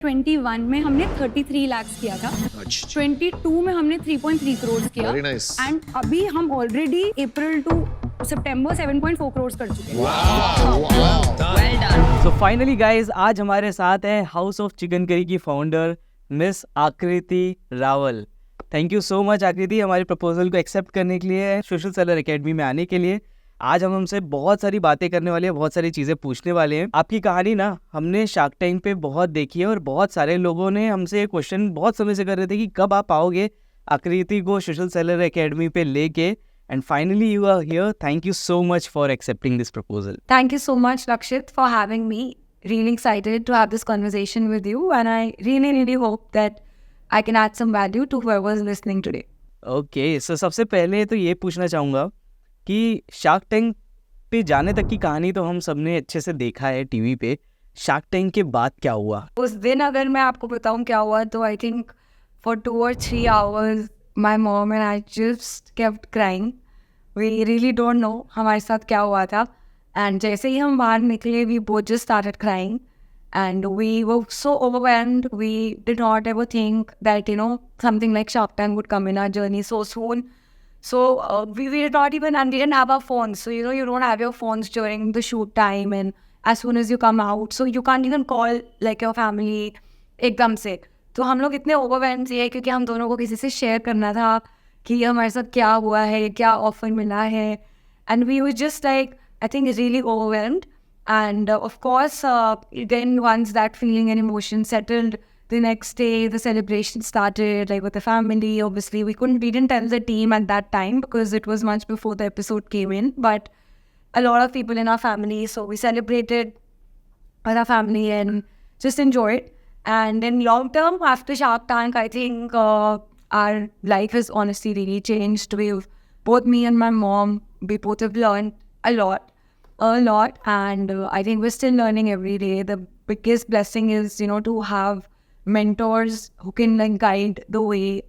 21 में हमने 33 लाख किया था, 22 में हमने 3.3 करोड़ किया, Very nice. एंड अभी हम ऑलरेडी अप्रैल टू सितंबर 7.4 करोड़ कर चुके हैं। सो फाइनली गाइज, आज हमारे साथ है हाउस ऑफ चिकन करी की फाउंडर मिस आकृति Rawal. Thank you so much आकृति, हमारे प्रपोजल को एक्सेप्ट करने के लिए, सोशल सेलर एकेडमी में आने के लिए। आज हम हमसे बहुत सारी बातें करने वाले हैं, बहुत सारी चीज़ें पूछने वाले हैं। आपकी कहानी ना हमने शार्क टैंक पे बहुत देखी है और बहुत सारे लोगों ने हमसे क्वेश्चन बहुत समय से कर रहे थे कि कब आप आओगे आकृति को सोशल सेलर एकेडमी पे लेके, and finally you are here. Thank you so much for accepting this proposal. Thank you so much, Lakshit, for having me. Really excited to have this conversation with you, and I really hope that I can add some value to whoever's listening today. Okay, so सबसे पहले तो ये पूछना चाहूँगा कि shark tank पे जाने तक की कहानी तो हम सबने अच्छे से देखा है टीवी पे। शार्क टैंक के बाद क्या हुआ? उस दिन अगर मैं आपको बताऊं क्या हुआ, तो I think for 2 or 3 hours my mom and I just kept crying. We really don't know हमारे साथ क्या हुआ था, and जैसे ही हम बाहर निकले we both just started crying, and we were so overwhelmed. We did not ever think that something like Shark Tank would come in our journey so soon. So we did not even, and we didn't have our phones. So you don't have your phones during the shoot time, and as soon as you come out, so you can't even call like your family एकदम से। तो हम लोग इतने overwhelm थे क्योंकि हम दोनों को किसी से शेयर करना था कि हमारे साथ क्या हुआ है, क्या ऑफर मिला है, and we were just like, I think really overwhelmed. And of course, then once that feeling and emotion settled, the next day the celebration started, like with the family. Obviously we didn't tell the team at that time because it was much before the episode came in, but a lot of people in our family, so we celebrated with our family and just enjoyed. And in long term, after Shark Tank, I think our life has honestly really changed. Both me and my mom, we both have learned a lot, and I think we're still learning every day. The biggest blessing is to have mentors who can like guide the way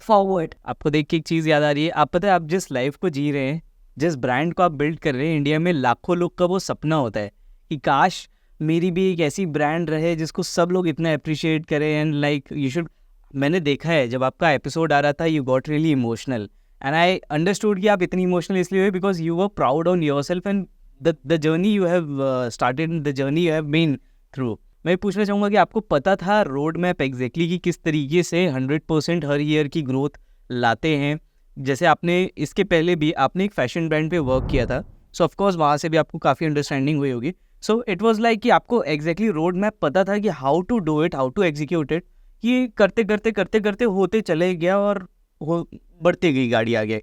forward. आपको देख के एक चीज़ याद आ रही है। आप पता है, आप जिस लाइफ को जी रहे हैं, जिस ब्रांड को आप बिल्ड कर रहे हैं, इंडिया में लाखों लोग का वो सपना होता है कि काश मेरी भी एक ऐसी ब्रांड रहे जिसको सब लोग इतना अप्रिशिएट करें, एंड लाइक यू शुड। मैंने देखा है जब आपका एपिसोड आ रहा था, you got really emotional, and I understood कि आप इतनी इमोशनल इसलिए हुए because you were proud on your self and the journey you have started, the journey you have been through. मैं पूछना चाहूँगा कि आपको पता था रोड मैप एग्जैक्टली कि किस तरीके से 100% हर ईयर की ग्रोथ लाते हैं? जैसे आपने इसके पहले भी आपने एक फैशन ब्रांड पे वर्क किया था, सो ऑफकोर्स वहाँ से भी आपको काफ़ी अंडरस्टैंडिंग हुई होगी। सो इट वाज लाइक कि आपको एग्जैक्टली रोड मैप पता था कि how to do it, how to execute it, कि करते होते चले गया और बढ़ते गई गाड़ी आगे।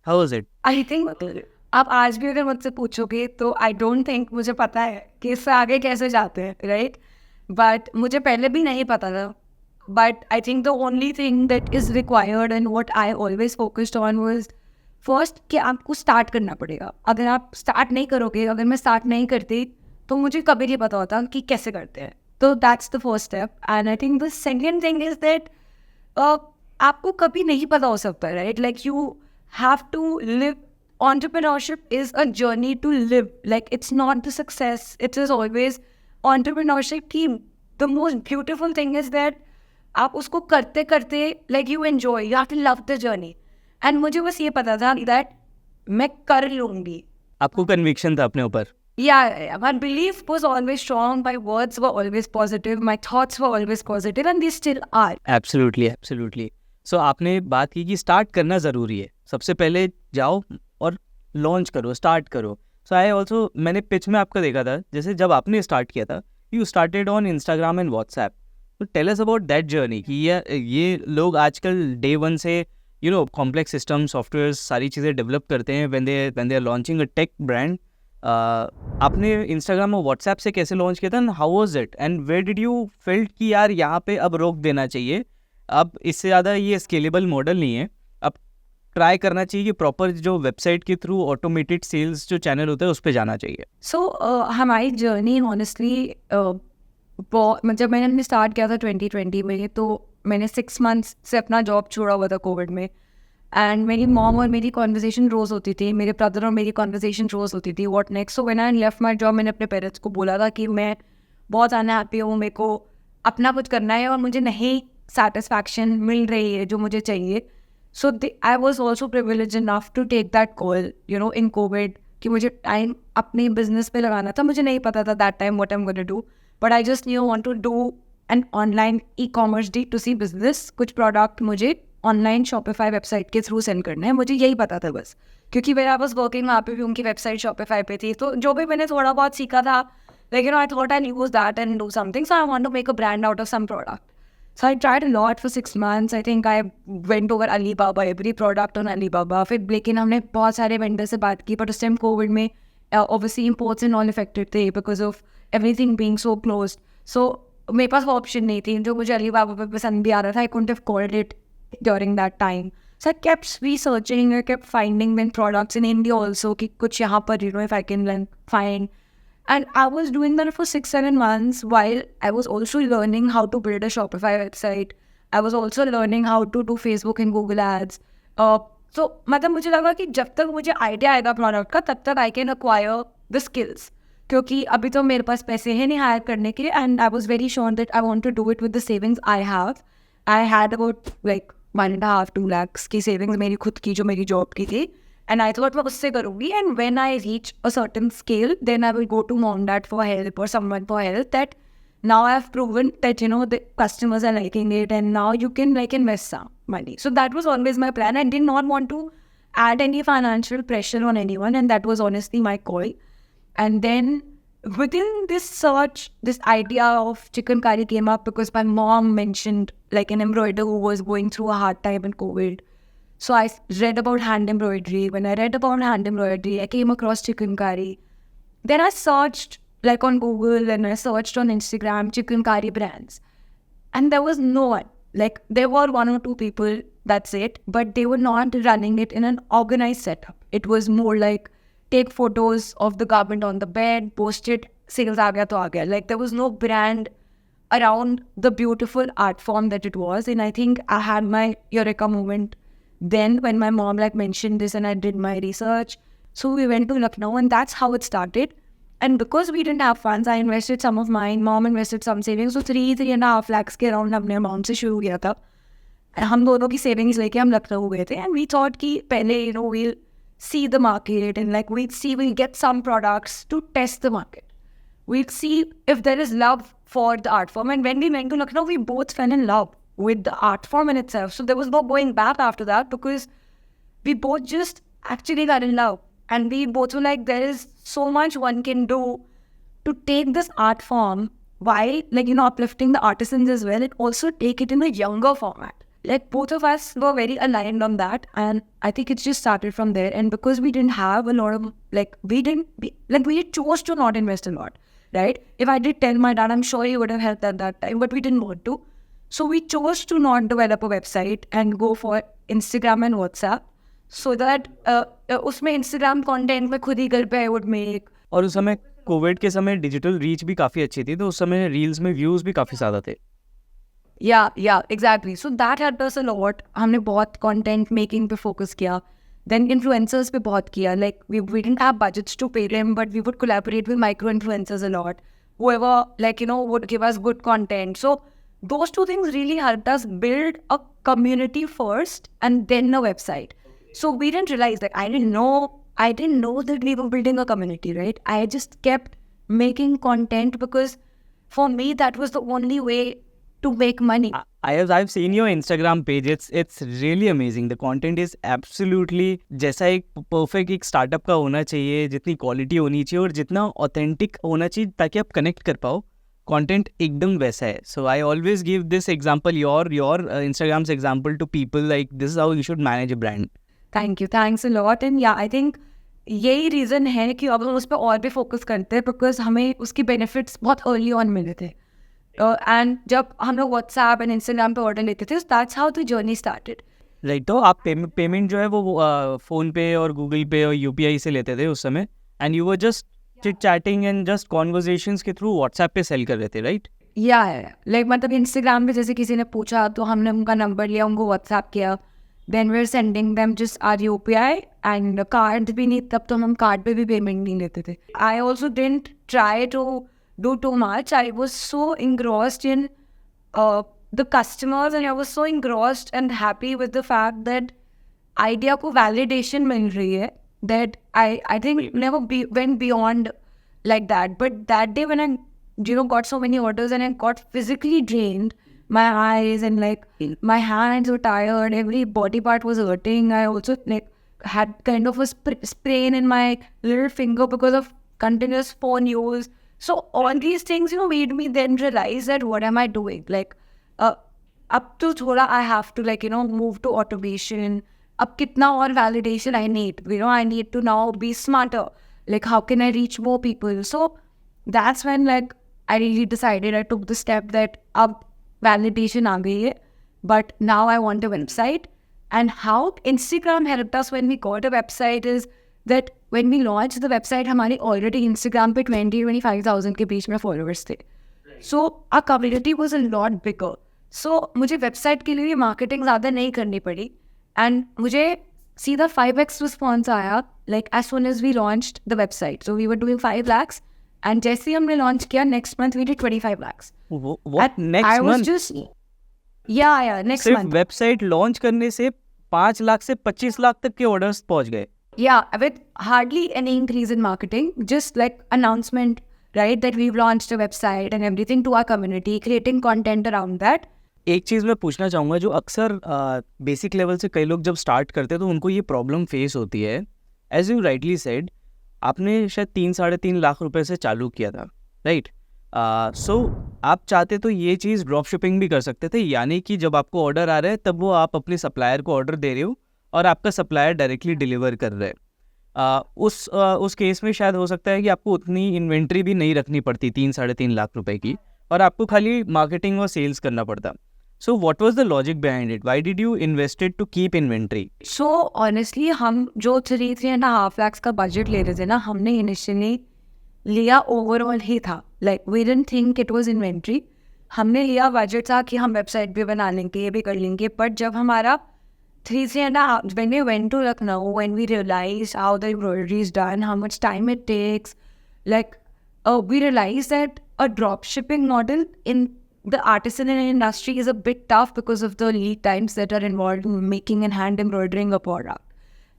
How was it? I think आप आज भी अगर मुझसे पूछोगे तो आई डोंट थिंक मुझे पता है कि इससे आगे कैसे जाते हैं, राइट? बट मुझे पहले भी नहीं पता था, but I think the only thing that is required and what I always focused on was first कि आपको स्टार्ट करना पड़ेगा। अगर आप स्टार्ट नहीं करोगे, अगर मैं स्टार्ट नहीं करती तो मुझे कभी नहीं पता होता कि कैसे करते हैं। तो that's the first step, and I think the second thing is that आपको कभी नहीं पता हो सकता, right? Like you have to live. Entrepreneurship is a journey to live. Like it's not the success. It is always entrepreneurship की the most beautiful thing is that आप उसको करते करते like you enjoy. You have to love the journey. And मुझे बस ये पता था that मैं कर लूँगी. आपको कन्विक्शन था अपने ऊपर? Yeah, my belief was always strong. My words were always positive. My thoughts were always positive, and they still are. Absolutely. So आपने बात की कि स्टार्ट करना ज़रूरी है। सबसे पहले जाओ और लॉन्च करो, स्टार्ट करो। सो आई ऑल्सो, मैंने पिच में आपका देखा था, जैसे जब आपने स्टार्ट किया था, you started on Instagram and WhatsApp. तो tell us about that journey कि ये लोग आजकल डे वन से कॉम्प्लेक्स सिस्टम, सॉफ्टवेयर, सारी चीज़ें डेवलप करते हैं when they are launching a tech brand. आपने इंस्टाग्राम और व्हाट्सएप से कैसे लॉन्च किया था, and how was it, and where did you felt कि यार यहाँ पे अब रोक देना चाहिए, अब इससे ज़्यादा ये स्केलेबल मॉडल नहीं है, अब ट्राई करना चाहिए कि प्रॉपर जो वेबसाइट के थ्रू ऑटोमेटेड सेल्स जो चैनल होता है उस पर जाना चाहिए? सो हमारी जर्नी ऑनेस्टली जब मैंने स्टार्ट किया था 2020 में, तो मैंने 6 months से अपना जॉब छोड़ा हुआ था कोविड में, एंड मेरी मॉम और मेरी कॉन्वर्सेशन रोज़ होती थी, मेरे ब्रदर और मेरी कॉन्वर्सेशन रोज़ होती थी what next. So when I left my job, मैंने अपने पेरेंट्स को बोला था कि मैं बहुत अनहैप्पी हूँ, मेरे को अपना कुछ करना है और मुझे नहीं सेटिस्फैक्शन मिल रही है जो मुझे चाहिए. So I was also privileged enough to take that call, you know, in COVID कि मुझे टाइम अपने बिजनेस पे लगाना था. मुझे नहीं पता था that time what I'm going to do, but I just knew I want to do an online e-commerce D2C business. कुछ प्रोडक्ट मुझे ऑनलाइन शॉपिफाई वेबसाइट के थ्रू सेंड करना है, मुझे यही पता था बस. क्योंकि मेरा बस वर्किंग वहाँ पे भी उनकी वेबसाइट शॉपिफाई पे थी, तो जो भी मैंने थोड़ा बहुत सीखा था, like, you know, I thought I'll use that and do something. So I want to make a brand out of some product. So I tried a lot for 6 months. I think I went over Alibaba, every product on Alibaba. फिर लेकिन हमने बहुत सारे vendor से बात की, but उस time Covid में obviously imports and all affected थे because of everything being so closed. So मेरे पास वो ऑप्शन नहीं थी जो मुझे Alibaba पे पसंद भी आ रहा था. I couldn't have called it during that time. So I kept researching, I kept finding then products in India also कि कुछ यहाँ पर, you know, if I can then find. And I was doing that for 6-7 months while I was also learning how to build a Shopify website. I was also learning how to do Facebook and Google ads. So मतलब मुझे लगा कि जब तक मुझे idea आएगा product का तब तक I can acquire the skills. क्योंकि अभी तो मेरे पास पैसे हैं नहीं हायर करने के, and I was very sure that I want to do it with the savings I have. I had about like 1.5-2 lakhs की savings मेरी खुद की जो मेरी जॉब की थी. And I thought मैं उससे करूँगी, and when I reach a certain scale, then I will go to mom dad for help or someone for help. That now I have proven that, you know, the customers are liking it, and now you can like invest some money. So that was always my plan. I did not want to add any financial pressure on anyone, and that was honestly my call. And then within this search, this idea of chicken curry came up because my mom mentioned like an embroider who was going through a hard time in COVID. So I read about hand embroidery. When I read about hand embroidery, I came across chicken curry. Then I searched like on Google and I searched on Instagram chicken curry brands. And there was no one. Like there were 1 or 2 people, that's it. But they were not running it in an organized setup. It was more like take photos of the garment on the bed, post it, sales aa gaya to aa gaya. Like there was no brand around the beautiful art form that it was. And I think I had my eureka moment then when my mom like mentioned this and I did my research. So we went to Lucknow and that's how it started. And because we didn't have funds, I invested some of mine, mom invested some savings. So 3.5 lakhs के around हमने amount से शुरू किया था. हम दोनों की savings लेके हम लखनऊ गए थे. And we thought कि पहले, you know, we'll see the market and like we'll get some products to test the market. We'll see if there is love for the art form. And when we went to Lucknow, we both fell in love with the art form in itself. So there was no going back after that because we both just actually got in love. And we both were like, there is so much one can do to take this art form while, like, you know, uplifting the artisans as well, and also take it in a younger format. Like both of us were very aligned on that, and I think it just started from there. And because we didn't have a lot of, like, we chose to not invest a lot, right? If I did tell my dad, I'm sure he would have helped at that time, but we didn't want to. So we chose to not develop a website and go for Instagram and WhatsApp, so that उसमें Instagram content में खुद ही घर पे I would make. और उस समय Covid के समय डिजिटल रीच भी काफ़ी अच्छी थी, तो उस समय रील्स में व्यूज़ भी काफ़ी ज़्यादा थे. Yeah, exactly. So that helped us a lot. हमने बहुत content making पे focus किया. Then influencers पे बहुत किया. Like we didn't have budgets to pay them, but we would collaborate with micro influencers a lot. Whoever, like, you know, would give us good content. So those two things really helped us build a community first and then a website. So we didn't realize, like, I didn't know that we were building a community, right? I just kept making content because for me that was the only way to make money. I've seen your Instagram page. It's really amazing. The content is absolutely जैसा एक perfect एक startup का होना चाहिए, जितनी quality होनी चाहिए और जितना authentic होना चाहिए ताकि आप connect कर पाओ. Content एकदम वैसा है. So I always give this example, your Instagram's example to people, like this is how you should manage a brand. Thank you. Thanks a lot. And yeah, I think यही reason है कि अब हम उस पर और भी फोकस करते हैं बिकॉज हमें उसकी बेनिफिट्स बहुत अर्ली ऑन मिले थे. एंड जब हम लोग व्हाट्सएप एंड इंस्टाग्राम पे ऑर्डर लेते थे, that's how the journey started. Right. तो आप पेमेंट जो है वो फ़ोन पे और गूगल पे और UPI से लेते थे उस समय, and you were just chit chatting and just conversations के थ्रू व्हाट्सएप पे सेल कर रहे थे, राइट? या लाइक मतलब इंस्टाग्राम पे जैसे किसी ने पूछा तो हमने उनका नंबर लिया, उनको व्हाट्सएप किया, then we are sending them just our UPI and card भी नहीं, तब तो हम कार्ड पे भी पेमेंट नहीं लेते थे. I also didn't try to do too much. I was so engrossed in the customers, and I was so engrossed and happy with the fact that idea को validation मिल रही है, that I think never went beyond like that. But that day when I got so many orders and I got physically drained, my eyes and like my hands were tired, every body part was hurting. I also like had kind of a sprain in my little finger because of continuous phone use. So all these things made me then realize that what am I doing, like up to thoda I have to like move to automation. Ab kitna aur validation I need, I need to now be smarter, like how can I reach more people. So that's when like I really decided, I took the step that ab validation aa gayi hai, but now I want a website. And how Instagram helped us when we got a website is that when we launched the website, हमारे already Instagram पे 20-25,000 के बीच में followers थे. So our community was a lot bigger. So मुझे website के लिए marketing ज़्यादा नहीं करनी पड़ी. And मुझे सीधा 5x response आया like as soon as we launched the website. So we were doing 5 lakhs. And जैसे ही हमने launch किया, next month we did 25 lakhs. What? Next I was month? just... Yeah, next सिर्फ month. Website launch करने से 5 लाख से 25 लाख तक के orders पहुंच गए. Yeah, with hardly any increase in marketing, just like announcement, right, that we've launched a website and everything to our community, creating content around that. एक चीज़ मैं पूछना चाहूँगा, जो अक्सर बेसिक लेवल से कई लोग जब स्टार्ट करते हैं तो उनको ये प्रॉब्लम फेस होती है. एज यू राइटली सेड, आपने शायद 3-3.5 लाख रुपए से चालू किया था, राइट? सो आप चाहते तो ये चीज़ ड्रॉप शिपिंग भी कर सकते थे, यानी कि जब आपको ऑर्डर आ रहा है तब वो आप अपने सप्लायर को ऑर्डर दे रहे हो और आपका सप्लायर डायरेक्टली डिलीवर कर रहा है. उस केस में शायद हो सकता है कि आपको उतनी इन्वेंट्री भी नहीं रखनी पड़ती 3-3.5 लाख रुपए की, और आपको खाली मार्केटिंग और सेल्स करना पड़ता. So what was the logic behind it? Why did you invested to keep inventory? So honestly, हम जो 3.5 lakhs का बजट ले रहे थे ना, हमने इनिशियली लिया ओवरऑल ही था. Like we didn't think it was inventory. हमने लिया बजट था कि हम वेबसाइट भी बना लेंगे, ये भी कर लेंगे. बट जब हमारा 3.5, when we went to Lucknow, when we realized how the embroidery is done, how much time it takes, like we realized that a drop shipping model in the artisanal industry is a bit tough because of the lead times that are involved in making and hand embroidering a product.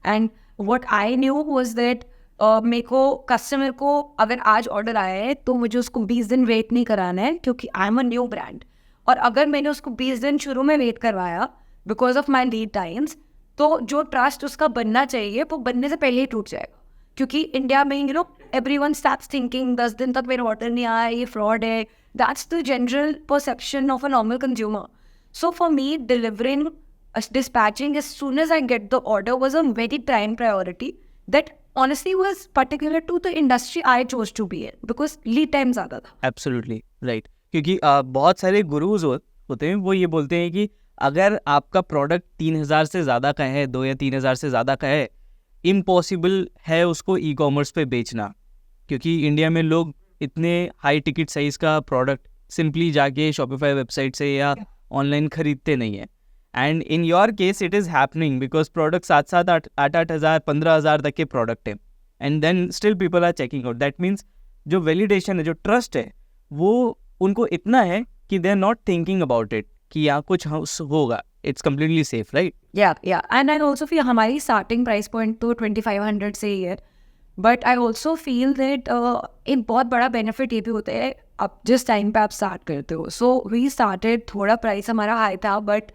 And what I knew was that मेरे को customer को अगर आज order आया है तो मुझे उसको 20 दिन वेट नहीं कराना है, क्योंकि I am a new brand. और अगर मैंने उसको 20 दिन शुरू में वेट करवाया because of my lead times, तो जो ट्रस्ट उसका बनना चाहिए वो बनने से पहले ही टूट जाएगा. क्योंकि इंडिया में एवरीवन स्टार्ट्स थिंकिंग 10 दिन तक मेरा ऑर्डर नहीं आया, ये फ्रॉड है. That's the general perception of a normal consumer. So for me, delivering, dispatching as soon as I get the order was a very prime priority that honestly was particular to the industry I chose to be in, because lead time ज़्यादा था. Absolutely right. क्योंकि बहुत सारे गुरुज होते हैं, वो ये बोलते हैं कि अगर आपका प्रोडक्ट 3,000 से ज़्यादा का है, 2 या 3,000 से ज़्यादा का है, इम्पॉसिबल है उसको ई कॉमर्स पे बेचना, क्योंकि इंडिया में लोग इतने हाई टिकट साइज़ का प्रोडक्ट सिंपली जाके शॉपिफाई वेबसाइट से या ऑनलाइन खरीदते नहीं है. And in your case it is happening because product 7,000, 8,000, 15,000 तक के प्रोडक्ट है, and then still people are checking out. That means जो वैलिडेशन है, जो ट्रस्ट है, वो उनको इतना है कि they are not thinking about it कि यहाँ कुछ होगा. It's completely safe, right? Yeah. And I also feel हमारी starting price point तो 2,500 से ही है. But I also feel that एक बहुत बड़ा benefit ये भी होता है अब जिस टाइम पे आप स्टार्ट करते हो. So we started, थोड़ा प्राइस हमारा हाई था, बट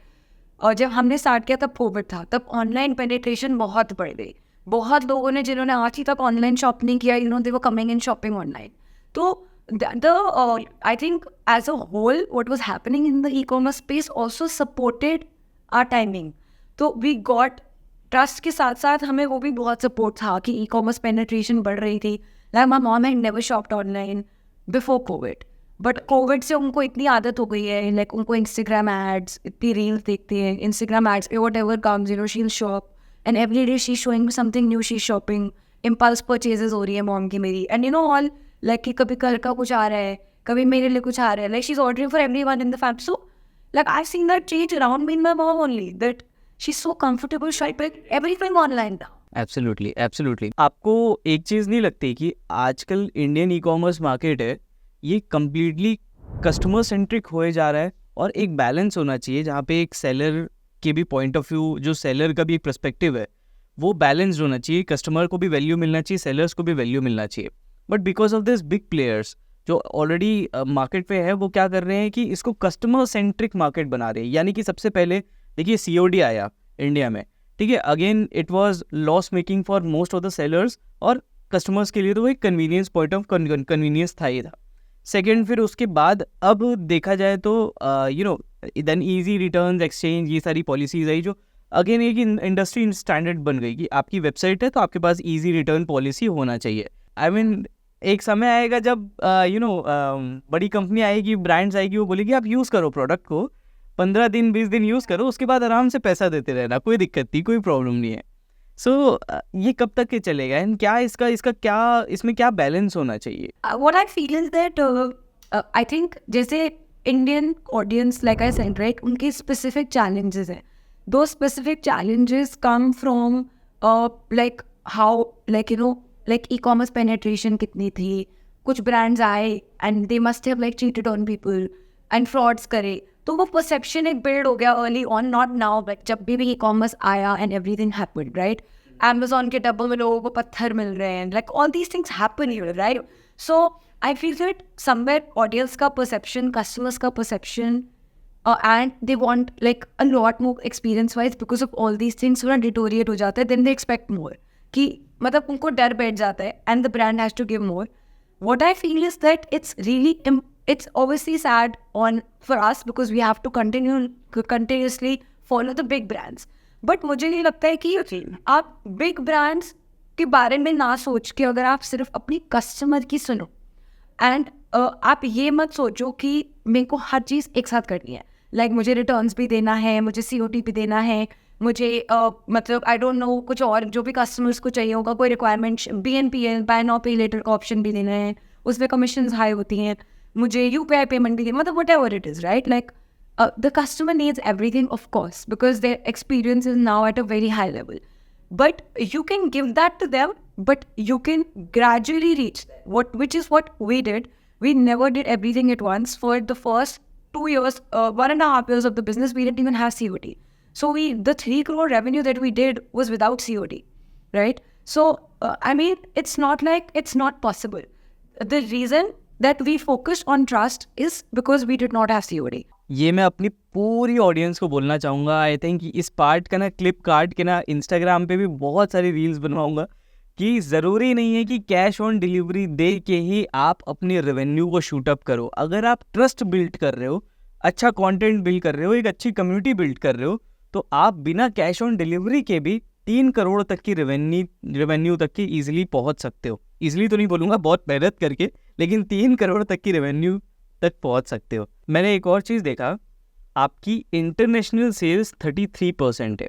और जब हमने स्टार्ट किया तब कोविड था, तब ऑनलाइन पेनिट्रेशन बहुत बढ़ गई. बहुत लोगों ने जिन्होंने आज ही तक ऑनलाइन शॉप नहीं किया, they were coming in shopping online. तो I think as a whole what was happening in the e-commerce space also supported our timing. तो we got trust के साथ साथ हमें वो भी बहुत सपोर्ट था कि e-commerce penetration बढ़ रही थी. Like my mom had never shopped online before COVID, but Covid से उनको इतनी आदत हो गई है, लाइक उनको इंस्टाग्राम एड्स, इतनी रील्स देखते हैं इंस्टाग्राम एड्स पे, what ever comes she will shop and every day she showing something new, she shopping, impulse purchases हो रही है मॉम की मेरी. एंड ऑल लाइक कि कभी घर का कुछ आ रहा है, कभी मेरे लिए कुछ आ रहा है, like she is ordering for everyone in the family. So like I seen that change around me in my mom only, that she is so comfortable shopping everything online now. Absolutely. आपको एक चीज़ नहीं लगती कि आजकल Indian e commerce market है, ये completely customer centric होए जा रहा है और एक बैलेंस होना चाहिए जहाँ पे एक सेलर के भी पॉइंट ऑफ व्यू, जो सेलर का भी एक पर्सपेक्टिव है, वो बैलेंस्ड होना चाहिए। कस्टमर को भी वैल्यू मिलना चाहिए, सेलर्स को भी वैल्यू मिलना चाहिए। But because of this big players जो ऑलरेडी मार्केट पे है, वो क्या कर रहे हैं कि इसको कस्टमर सेंट्रिक मार्केट बना रहे हैं। यानी कि सबसे पहले देखिए COD आया इंडिया में, ठीक है, again it was loss making for most of the sellers, और कस्टमर्स के लिए तो वो एक कन्वीनियंस, पॉइंट ऑफ कन्वीनियंस था ही था। सेकेंड, फिर उसके बाद अब देखा जाए तो देन ईजी रिटर्न्स एक्सचेंज, ये सारी पॉलिसीज आई जो अगेन एक इंडस्ट्री स्टैंडर्ड बन गई कि आपकी वेबसाइट है तो आपके पास ईजी रिटर्न पॉलिसी होना चाहिए। आई मीन एक समय आएगा जब बड़ी कंपनी आएगी, ब्रांड्स आएगी, वो बोलेगी आप यूज़ करो प्रोडक्ट को, 15 दिन 20 दिन यूज़ करो, उसके बाद आराम से पैसा देते रहना, कोई दिक्कत नहीं, कोई प्रॉब्लम नहीं है। सो ये कब तक के चलेगा एंड क्या इसका क्या इसमें क्या बैलेंस होना चाहिए? What I feel is that I think जैसे Indian audience, like I said, right, उनके specific challenges हैं. Those specific challenges come from like how, like like e-commerce penetration कितनी थी, कुछ brands आए and they must have like cheated on people and frauds करे, तो वो perception एक build हो गया early on, not now, but जब भी e-commerce आया and everything happened, right? Amazon के डब्बों में लोगों को पत्थर मिल रहे हैं, like all these things happen here, right? So I feel that somewhere audience का perception, customers का perception, and they want like a lot more experience wise because of all these things थोड़ा deteriorate हो जाता है, then they expect more, कि मतलब उनको डर बैठ जाता है and the brand has to give more. What I feel is that it's really it's obviously sad for us because we have to continuously follow the big brands. But मुझे नहीं लगता है कि आप big brands के बारे में ना सोच के अगर आप सिर्फ अपनी कस्टमर की सुनो एंड आप ये मत सोचो कि मेरे को हर चीज़ एक साथ करनी है, लाइक मुझे रिटर्न्स भी देना है, मुझे COD भी देना है, मुझे मतलब आई डोंट नो कुछ और जो भी कस्टमर्स को चाहिए होगा, कोई रिक्वायरमेंट, BNPL बाय नाउ पे लेटर का ऑप्शन भी देना है, उसमें कमीशंस हाई होती हैं, मुझे UPI पेमेंट भी देना, मतलब what ever it is, right? Like the customer needs everything, of course, because their experience is now at a very high level. But you can give that to them, but you can gradually reach there. Which is what we did. We never did everything at once. For the first 2 years, 1.5 years of the business, we didn't even have COD. So the 3 crore revenue that we did was without COD, right? So I mean, it's not like it's not possible. The reason that we focused on trust is because we did not have COD. ये मैं अपनी पूरी audience को बोलना चाहूँगा। I think इस part का ना क्लिप काट के ना इंस्टाग्राम पे भी बहुत सारी रील्स बनवाऊँगा कि ज़रूरी नहीं है कि कैश ऑन डिलीवरी दे के ही आप अपने रेवेन्यू को शूट अप करो। अगर आप ट्रस्ट बिल्ड कर रहे हो, अच्छा कंटेंट बिल्ड कर रहे हो, एक अच्छी कम्युनिटी बिल्ड कर रहे हो, तो आप बिना कैश ऑन डिलीवरी के भी 3 करोड़ तक की रेवेन्यू तक की ईजिली पहुँच सकते हो। ईजिली तो नहीं बोलूँगा, बहुत मेहनत करके, लेकिन 3 करोड़ तक की रेवेन्यू तक पहुंच सकते हो। मैंने एक और चीज़ देखा, आपकी इंटरनेशनल सेल्स 33% है,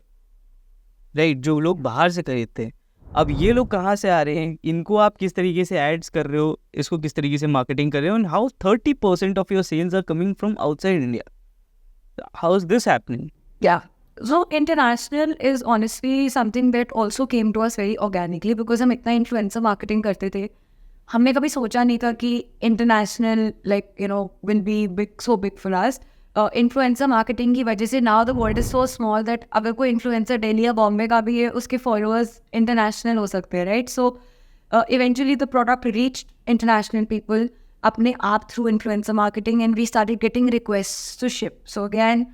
राइट, जो लोग बाहर से खरीदते हैं। अब ये लोग कहाँ से आ रहे हैं, इनको आप किस तरीके से एड्स कर रहे हो, इसको किस तरीके से मार्केटिंग कर रहे हो, and how 30% of your sales are coming from outside India. How is this happening? Yeah. So international is honestly something that also came to us very organically because हम इतना influencer marketing करते थे, हमने कभी सोचा नहीं था कि international will be big, so big for us. Influencer marketing की वजह से now the world is so small that अगर कोई इन्फ्लुएंसर दिल्ली या बॉम्बे का भी है, उसके फॉलोअर्स इंटरनेशनल हो सकते हैं, right? So eventually the product reached international people अपने आप through influencer marketing and we started getting request to ship. So again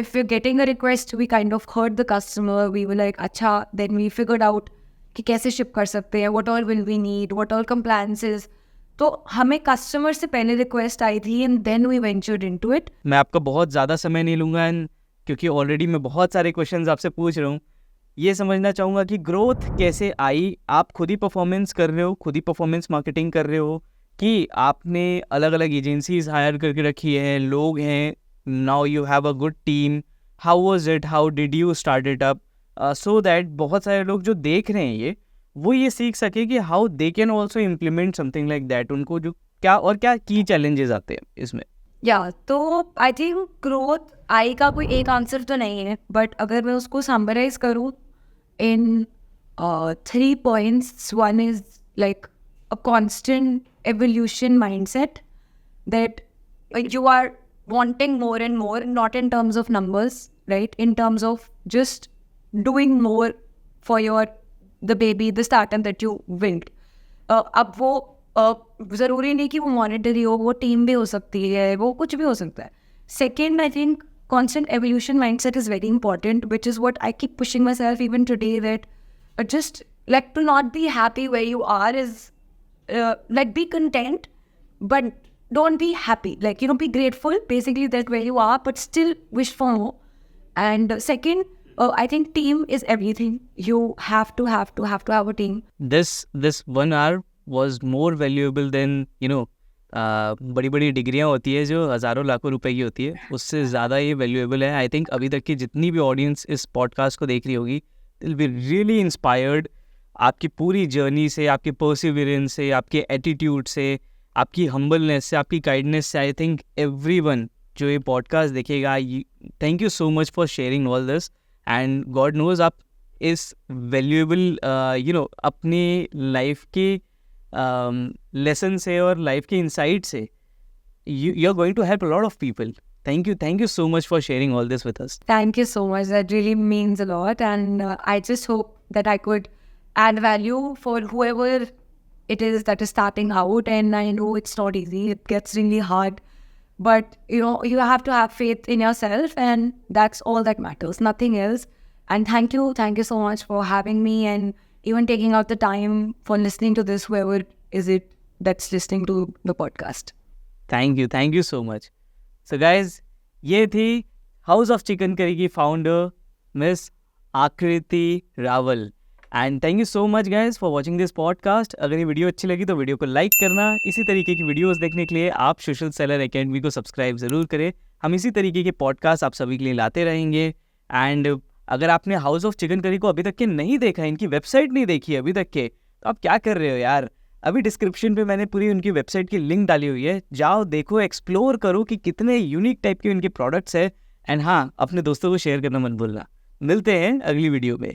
if we're getting a request, we kind of heard the customer, we were like अच्छा, then we figured out कि कैसे ship कर सकते हैं, what all will we need, what all compliances. तो हमें customer से पहले रिक्वेस्ट आई थी and then we ventured into it. मैं आपका बहुत ज़्यादा समय नहीं लूँगा एंड क्योंकि ऑलरेडी मैं बहुत सारे क्वेश्चंस आपसे पूछ रहा हूँ, ये समझना चाहूँगा कि ग्रोथ कैसे आई। आप खुद ही परफॉर्मेंस कर रहे हो, खुद ही परफॉर्मेंस मार्केटिंग कर रहे हो, कि आपने अलग अलग एजेंसीज हायर करके रखी है, लोग हैं, now you have a good team? How was it, how did you start it up, so that बहुत सारे लोग जो देख रहे हैं वो ये सीख सके कि how they can also implement something like that. उनको जो क्या की चैलेंजेस आते हैं इसमें? तो आई थिंक ग्रोथ आई का कोई एक आंसर तो नहीं है, बट अगर मैं उसको समराइज करूँ इन 3 points, one is like a constant evolution mindset that you are wanting more and more, not in terms of numbers, right? In terms of just doing more for the baby, the startup that you built. अब वो ज़रूरी नहीं कि वो monetary हो, वो team भी हो सकती है, वो कुछ भी हो सकता है. Second, I think constant evolution mindset is very important, which is what I keep pushing myself even today, that just like to not be happy where you are is like be content, but don't be happy. Like, be grateful basically that where you are, but still wish for more. And second, I think team is everything. You have to have a team. This 1 hour was more valuable than बड़ी बड़ी डिग्रियाँ होती है जो हज़ारों लाखों रुपए की होती है, उससे ज़्यादा ये वैल्यूएबल है. आई थिंक अभी तक की जितनी भी ऑडियंस इस पॉडकास्ट को देख रही होगी, विल बी रियली इंस्पायर्ड आपकी पूरी जर्नी से, आपके परसिवियरेंस से, आपके एटीट्यूड से, आपकी हम्बलनेस से, आपकी काइंडनेस से. आई थिंक एवरीवन जो ये पॉडकास्ट देखेगा, thank you so much for sharing all this. And God knows आप इस वैल्यूएबल अपनी लाइफ के लेसन से और लाइफ के इंसाइट से you are going to help a lot of people. Thank you so much for sharing all this with us. Thank you so much. That really means a lot. And I just hope that I could add value for whoever it is that is starting out. And I know it's not easy. It gets really hard. But, you have to have faith in yourself. And that's all that matters. Nothing else. And thank you so much for having me and even taking out the time for listening to this, whoever is it that's listening to the podcast. Thank you so much. So guys, ये थी house of chicken curry की founder miss आकृति Rawal. And thank you so much guys for watching this podcast. अगर ये video अच्छी लगी तो video को लाइक करना. इसी तरीके की वीडियोस देखने के लिए आप सोशल सेलर एकेडमी को सब्सक्राइब ज़रूर करें. हम इसी तरीके के पॉडकास्ट आप सभी के लिए लाते रहेंगे. एंड अगर आपने हाउस ऑफ चिकन करी को अभी तक के नहीं देखा, इनकी वेबसाइट नहीं देखी अभी तक के, तो आप क्या कर रहे हो यार. अभी डिस्क्रिप्शन पे मैंने पूरी उनकी वेबसाइट की लिंक डाली हुई है. जाओ देखो, एक्सप्लोर करो कि कितने यूनिक टाइप के उनके प्रोडक्ट्स हैं. एंड हाँ, अपने दोस्तों को शेयर करना मत भूलना. मिलते हैं अगली वीडियो में.